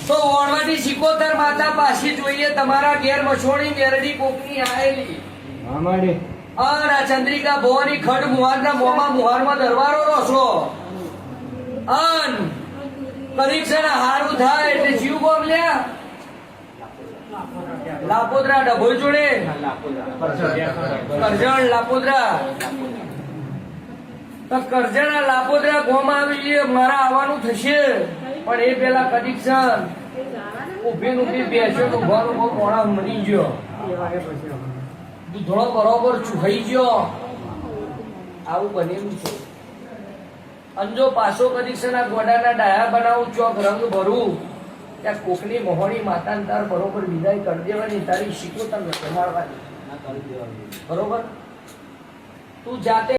તો ઓળવાથી સિકોતર માતા પાછી જોઈએ તમારા ઘેર મછોડી મેરડી કોકની આયેલી આ ચંદ્રિકા ભવાની ખડ મુહારના મોમાં મુહારમાં દરબારો રોસો અન પરીક્ષા હારું થાય એટલે જીવ બોમ લ્યા લાપોદરા ડભોઈ જોડે કરજણ લાપોદરા કરજણ લાપોદરા ગોમાં આવી મારા આવવાનું થશે પણ એ પેલા કનેક્શન ઉભી બેસ્યો તો ઘર બહુ મોડા મરી ગયો દૂધળો બરોબર ચૂહાઈ ગયો આવું બનેલું છે અંજો પાછો કનેક્શન આ ગોડાના ડાયા બનાવું ચોક રંગ ભરું ત્યાં કોકની મોહણી માતાને તાર બરોબર વિદાય કરી દેવાની તારી શીખો તમને જમાડવાની બરોબર તું જાતે